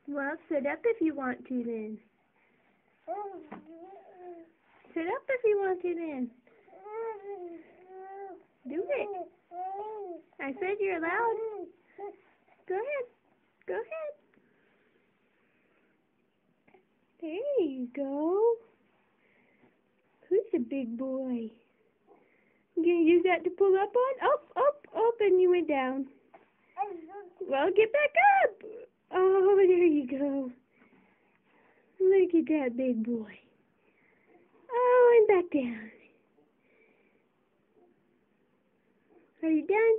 Well, sit up if you want to then. Sit up if you want to then. Do it. I said you're allowed. Go ahead. Go ahead. There you go. Who's a big boy? You gonna use that to pull up on? Up, and you went down. Well, get back up. Oh, there you go. Look at that big boy. Oh, and back down. Are you done?